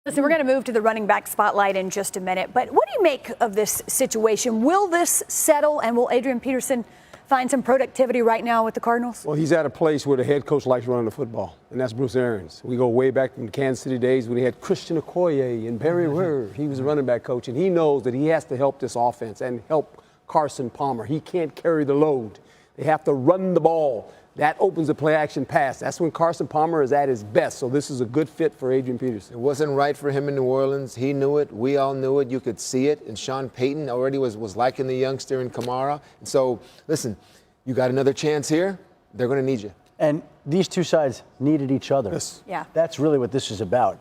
Listen, we're going to move to the running back spotlight in just a minute. But what do you make of this situation? Will this settle, and will Adrian Peterson find some productivity right now with the Cardinals? Well, he's at a place where the head coach likes running the football, and that's Bruce Arians. We go way back in the Kansas City days when he had Christian Okoye and Barry Ware. He was a running back coach, and he knows that he has to help this offense and help Carson Palmer. He can't carry the load. They have to run the ball. That opens the play-action pass. That's when Carson Palmer is at his best. So this is a good fit for Adrian Peterson. It wasn't right for him in New Orleans. He knew it. We all knew it. You could see it. And Sean Payton already was liking the youngster in Kamara. And so, listen, you got another chance here. They're going to need you. And these two sides needed each other. Yes. Yeah. That's really what this is about.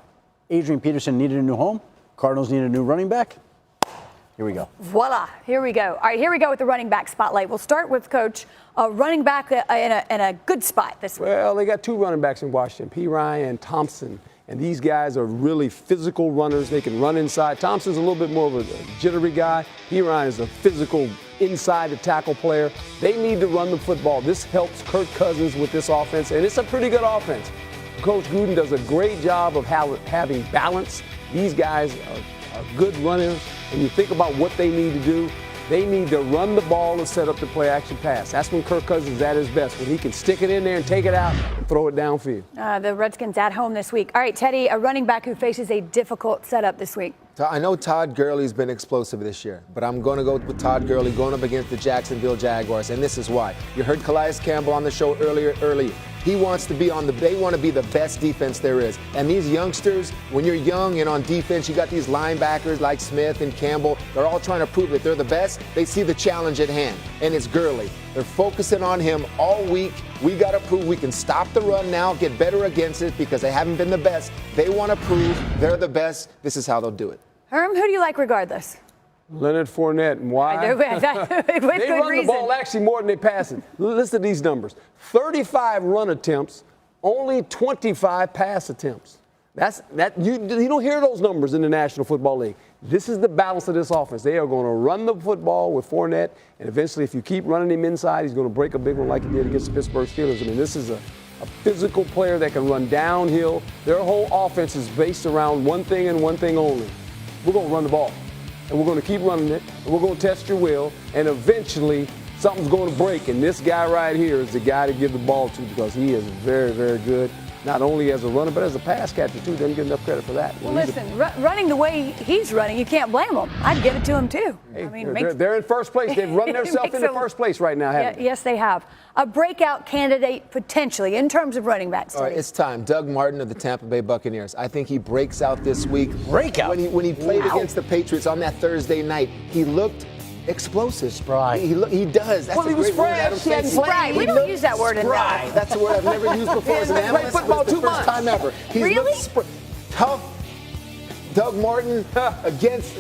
Adrian Peterson needed a new home. Cardinals needed a new running back. Here we go. Voila. Here we go. All right, here we go with the running back spotlight. We'll start with Coach. Running back in a good spot this week. Well, they got two running backs in Washington, P. Ryan and Thompson. And these guys are really physical runners. They can run inside. Thompson's a little bit more of a jittery guy. P. Ryan is a physical inside the tackle player. They need to run the football. This helps Kirk Cousins with this offense, and it's a pretty good offense. Coach Gruden does a great job of having balance. These guys are good runners. When you think about what they need to do, they need to run the ball and set up the play-action pass. That's when Kirk Cousins is at his best, when he can stick it in there and take it out and throw it downfield. The Redskins at home this week. All right, Teddy, a running back who faces a difficult setup this week. I know Todd Gurley's been explosive this year, but I'm going to go with Todd Gurley going up against the Jacksonville Jaguars, and this is why. You heard Calais Campbell on the show earlier. He wants to be they want to be the best defense there is. And these youngsters, when you're young and on defense, you got these linebackers like Smith and Campbell. They're all trying to prove that they're the best. They see the challenge at hand, and it's Gurley. They're focusing on him all week. We got to prove we can stop the run now, get better against it because they haven't been the best. They want to prove they're the best. This is how they'll do it. Herm, who do you like regardless? Leonard Fournette, and why? With they good run reason. the ball actually more than they pass it. Listen to these numbers. 35 run attempts, only 25 pass attempts. You don't hear those numbers in the National Football League. This is the balance of this offense. They are going to run the football with Fournette, and eventually if you keep running him inside, he's going to break a big one like he did against the Pittsburgh Steelers. I mean, this is a physical player that can run downhill. Their whole offense is based around one thing and one thing only. We're going to run the ball, and we're going to keep running it, and we're going to test your will, and eventually something's going to break, and this guy right here is the guy to give the ball to because he is very, very good, not only as a runner but as a pass catcher, too. Doesn't get enough credit for that. Well, listen, running the way he's running, you can't blame him. I'd give it to him, too. Hey, they're in first place. They've run themselves into first place right now, haven't they? Yes, they have. A breakout candidate, potentially, in terms of running backs. All right, it's time. Doug Martin of the Tampa Bay Buccaneers. I think he breaks out this week. Breakout? When he played against the Patriots on that Thursday night, he looked explosive. Spry. He does. That's Well, he was great word, fresh. Adam. He hadn't Spry. We don't use that word in Spry. that. That's a word I've never used before as an He hasn't analyst. played football It's the too first much. time ever. He's Really? Tough. Doug Martin against,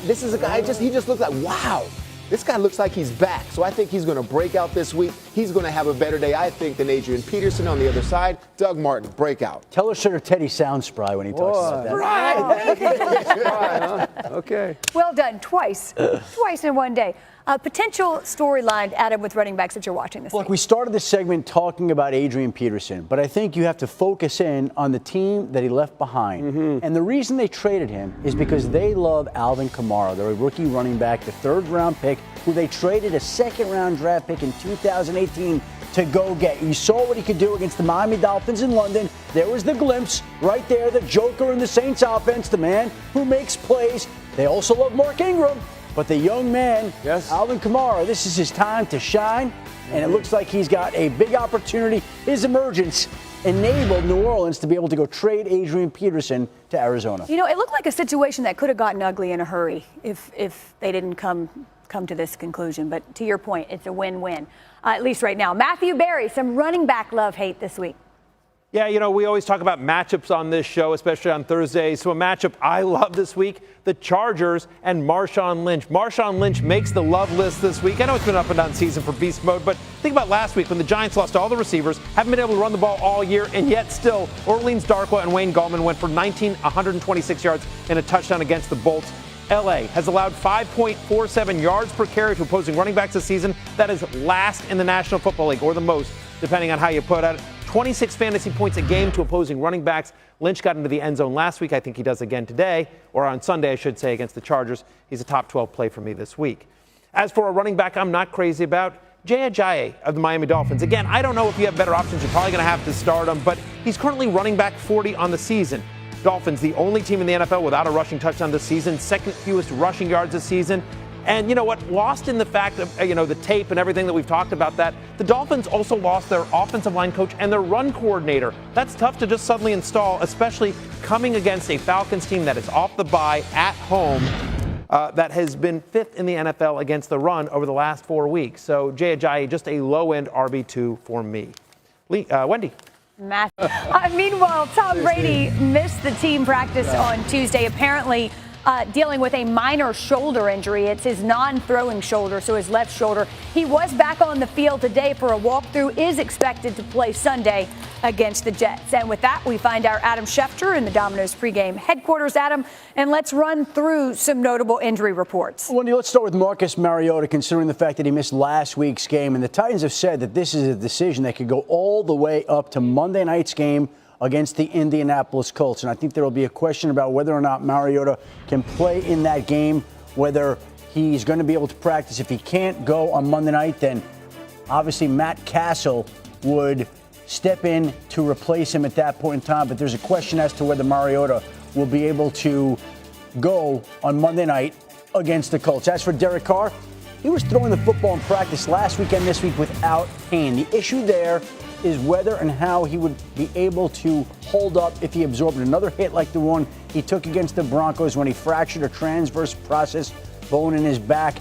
this is a guy, he just looks like, wow. This guy looks like he's back. So I think he's going to break out this week. He's going to have a better day, I think, than Adrian Peterson on the other side. Doug Martin, breakout. Tell us sure Teddy sounds spry when he talks about that. Spry, huh? Okay. Well done. Twice in one day. Potential storyline, Adam, with running backs that you're watching this Look, week. we started this segment talking about Adrian Peterson, but I think you have to focus in on the team that he left behind. And the reason they traded him is because they love Alvin Kamara, their rookie running back, the third-round pick, who they traded a second-round draft pick in 2018 to go get. You saw what he could do against the Miami Dolphins in London. There was the glimpse right there, the joker in the Saints offense, the man who makes plays. They also love Mark Ingram. But the young man, Alvin Kamara, this is his time to shine, and it looks like he's got a big opportunity. His emergence enabled New Orleans to be able to go trade Adrian Peterson to Arizona. You know, it looked like a situation that could have gotten ugly in a hurry if they didn't come to this conclusion. But to your point, it's a win-win, at least right now. Matthew Berry, some running back love-hate this week. Yeah, we always talk about matchups on this show, especially on Thursdays. So a matchup I love this week, the Chargers and Marshawn Lynch. Marshawn Lynch makes the love list this week. I know it's been an up and down season for beast mode, but think about last week when the Giants lost all the receivers, haven't been able to run the ball all year, and yet still Orleans Darkwa and Wayne Gallman went for 126 yards and a touchdown against the Bolts. LA has allowed 5.47 yards per carry to opposing running backs this season. That is last in the National Football League, or the most, depending on how you put it. 26 fantasy points a game to opposing running backs. Lynch got into the end zone last week. I think he does again today, or on Sunday, I should say, against the Chargers. He's a top 12 play for me this week. As for a running back I'm not crazy about, Jay Ajayi of the Miami Dolphins. Again, I don't know if you have better options. You're probably going to have to start him, but he's currently running back 40 on the season. Dolphins, the only team in the NFL without a rushing touchdown this season, second fewest rushing yards this season. And you know what? Lost in the fact of, the tape and everything that we've talked about that, the Dolphins also lost their offensive line coach and their run coordinator. That's tough to just suddenly install, especially coming against a Falcons team that is off the bye at home, that has been fifth in the NFL against the run over the last 4 weeks. So Jay Ajayi, just a low-end RB2 for me. Wendy. Meanwhile, Tom Brady missed the team practice on Tuesday, apparently dealing with a minor shoulder injury. It's his non-throwing shoulder, so his left shoulder. He was back on the field today for a walkthrough, is expected to play Sunday against the Jets. And with that, we find our Adam Schefter in the Domino's pregame headquarters. Adam, and let's run through some notable injury reports. Wendy, let's start with Marcus Mariota, considering the fact that he missed last week's game. And the Titans have said that this is a decision that could go all the way up to Monday night's game against the Indianapolis Colts. And I think there will be a question about whether or not Mariota can play in that game, whether he's going to be able to practice. If he can't go on Monday night, then obviously Matt Castle would step in to replace him at that point in time. But there's a question as to whether Mariota will be able to go on Monday night against the Colts. As for Derek Carr, he was throwing the football in practice last week and this week without pain. The issue there is whether and how he would be able to hold up if he absorbed another hit like the one he took against the Broncos when he fractured a transverse process bone in his back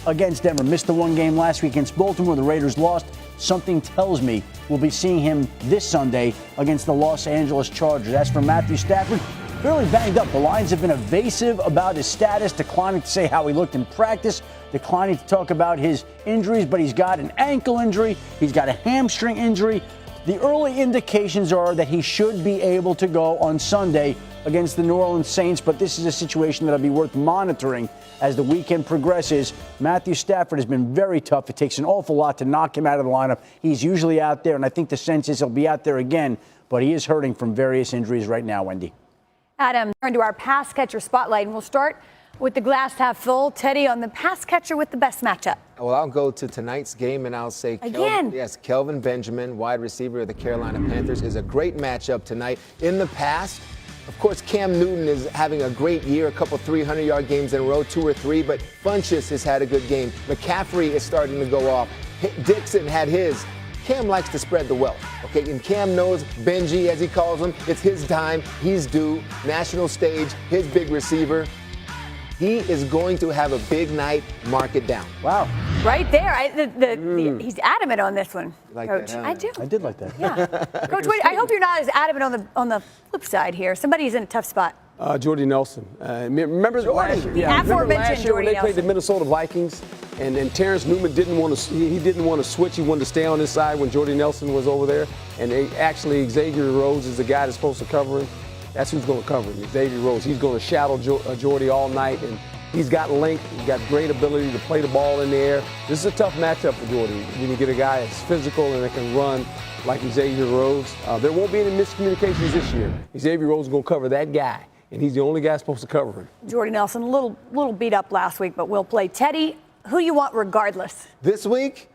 against Denver. Missed the one game last week against Baltimore. The Raiders lost. Something tells me we'll be seeing him this Sunday against the Los Angeles Chargers. As for Matthew Stafford, fairly banged up. The Lions have been evasive about his status, declining to say how he looked in practice, declining to talk about his injuries, but he's got an ankle injury, he's got a hamstring injury. The early indications are that he should be able to go on Sunday against the New Orleans Saints, but this is a situation that'll be worth monitoring as the weekend progresses. Matthew Stafford has been very tough. It takes an awful lot to knock him out of the lineup. He's usually out there, and I think the sense is he'll be out there again, but he is hurting from various injuries right now, Wendy. Adam, turn to our pass catcher spotlight, and we'll start with the glass half full. Teddy, on the pass catcher with the best matchup. Well, I'll go to tonight's game, and I'll say Kelvin Benjamin, wide receiver of the Carolina Panthers, is a great matchup tonight. In the past, of course, Cam Newton is having a great year, a couple 300-yard games in a row, 2 or 3, but Funchess has had a good game. McCaffrey is starting to go off. Dixon had his. Cam likes to spread the wealth, okay? And Cam knows Benji, as he calls him, it's his time, he's due, national stage, his big receiver. He is going to have a big night, mark it down. Wow. Right there. He's adamant on this one, like Coach. That, huh? I do. I did like that. Yeah. Coach, I hope you're not as adamant on the flip side here. Somebody's in a tough spot. Jordy Nelson. Remember last year? Yeah. Remember last year Jordy when they played the Nelson. Minnesota Vikings, and Terrence Newman didn't want to switch. He wanted to stay on his side when Jordy Nelson was over there, and Xavier Rhodes is the guy that's supposed to cover him. That's who's going to cover him, Xavier Rhodes. He's going to shadow Jordy all night, and he's got length. He's got great ability to play the ball in the air. This is a tough matchup for Jordy. When you get a guy that's physical and that can run like Xavier Rhodes, there won't be any miscommunications this year. Xavier Rhodes is going to cover that guy, and he's the only guy supposed to cover him. Jordy Nelson, a little beat up last week, but will play. Teddy, who you want regardless? This week,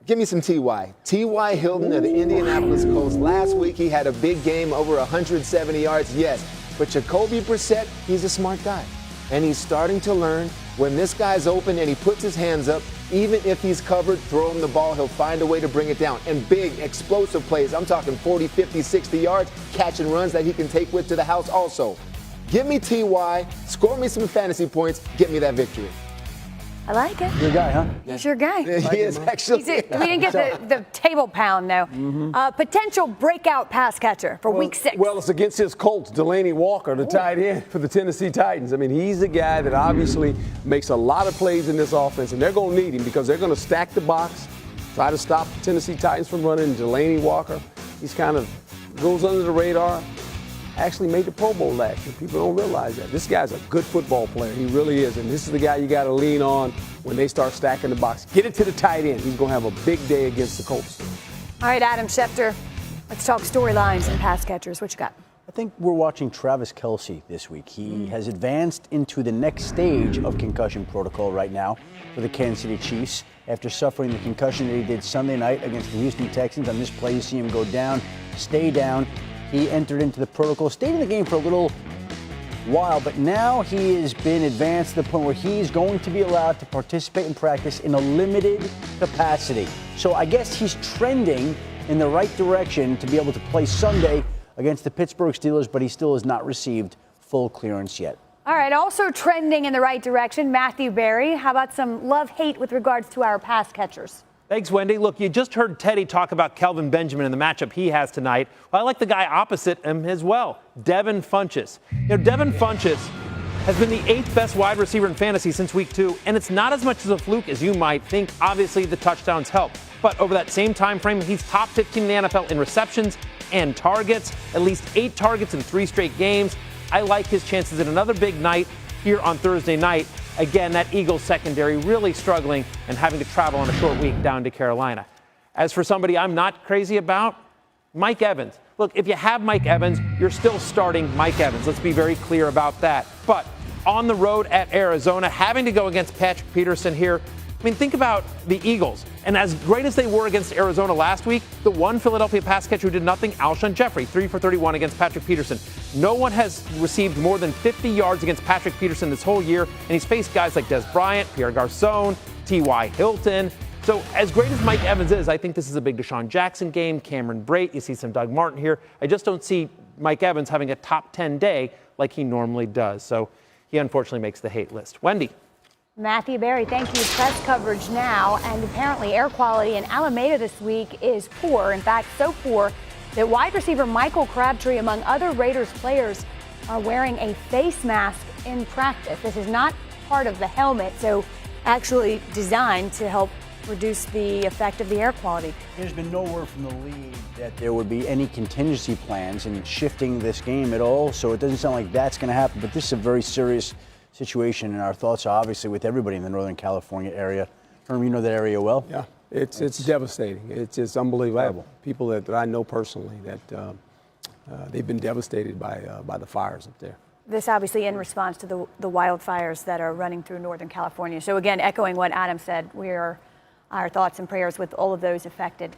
give me some T.Y. T.Y. Hilton of the Indianapolis Colts. Last week, he had a big game, over 170 yards, yes. But Jacoby Brissett, he's a smart guy. And he's starting to learn when this guy's open and he puts his hands up, even if he's covered, throw him the ball, he'll find a way to bring it down. And big, explosive plays, I'm talking 40, 50, 60 yards, catch and runs that he can take with to the house also. Give me T.Y., score me some fantasy points, get me that victory. I like it. Your guy, huh? He's your guy. He is actually. We didn't get the table pound, though. Potential breakout pass catcher for week 6. Well, it's against his Colts, Delaney Walker, the tight end for the Tennessee Titans. I mean, he's the guy that obviously makes a lot of plays in this offense, and they're going to need him because they're going to stack the box, try to stop the Tennessee Titans from running. Delaney Walker, he's kind of goes under the radar. Actually made the Pro Bowl last year. People don't realize that. This guy's a good football player. He really is. And this is the guy you got to lean on when they start stacking the box. Get it to the tight end. He's going to have a big day against the Colts. All right, Adam Schefter, Let's talk storylines and pass catchers. What you got? I think we're watching Travis Kelce this week. He has advanced into the next stage of concussion protocol right now for the Kansas City Chiefs after suffering the concussion that he did Sunday night against the Houston Texans. On this play, you see him go down, stay down. He entered into the protocol, stayed in the game for a little while, but now he has been advanced to the point where he's going to be allowed to participate in practice in a limited capacity. So I guess he's trending in the right direction to be able to play Sunday against the Pittsburgh Steelers, but he still has not received full clearance yet. All right, also trending in the right direction, Matthew Berry. How about some love-hate with regards to our pass catchers? Thanks, Wendy. Look, you just heard Teddy talk about Kelvin Benjamin and the matchup he has tonight. Well, I like the guy opposite him as well, Devin Funchess. Devin Funchess has been the 8th best wide receiver in fantasy since week 2, and it's not as much as a fluke as you might think. Obviously, the touchdowns help. But over that same time frame, he's top 15 in the NFL in receptions and targets, at least 8 targets in 3 straight games. I like his chances at another big night here on Thursday night. Again, that Eagles secondary really struggling and having to travel on a short week down to Carolina. As for somebody I'm not crazy about, Mike Evans. Look, if you have Mike Evans, you're still starting Mike Evans. Let's be very clear about that. But on the road at Arizona, having to go against Patrick Peterson here, I mean, think about the Eagles. And as great as they were against Arizona last week, the one Philadelphia pass catcher who did nothing, Alshon Jeffrey, 3 for 31 against Patrick Peterson. No one has received more than 50 yards against Patrick Peterson this whole year, and he's faced guys like Des Bryant, Pierre Garçon, T.Y. Hilton. So as great as Mike Evans is, I think this is a big Deshaun Jackson game, Cameron Brate, you see some Doug Martin here. I just don't see Mike Evans having a top 10 day like he normally does. So he unfortunately makes the hate list. Wendy. Matthew Berry, thank you. Press coverage now, and apparently air quality in Alameda this week is poor. In fact, so poor that wide receiver Michael Crabtree, among other Raiders players, are wearing a face mask in practice. This is not part of the helmet, so actually designed to help reduce the effect of the air quality. There's been no word from the league that there would be any contingency plans in shifting this game at all, so it doesn't sound like that's going to happen, but this is a very serious situation, and our thoughts are obviously with everybody in the Northern California area. Herm, you know that area well. Yeah, it's devastating. It's just unbelievable. People that I know personally that they've been devastated by the fires up there. This obviously in response to the wildfires that are running through Northern California. So again, echoing what Adam said, our thoughts and prayers with all of those affected.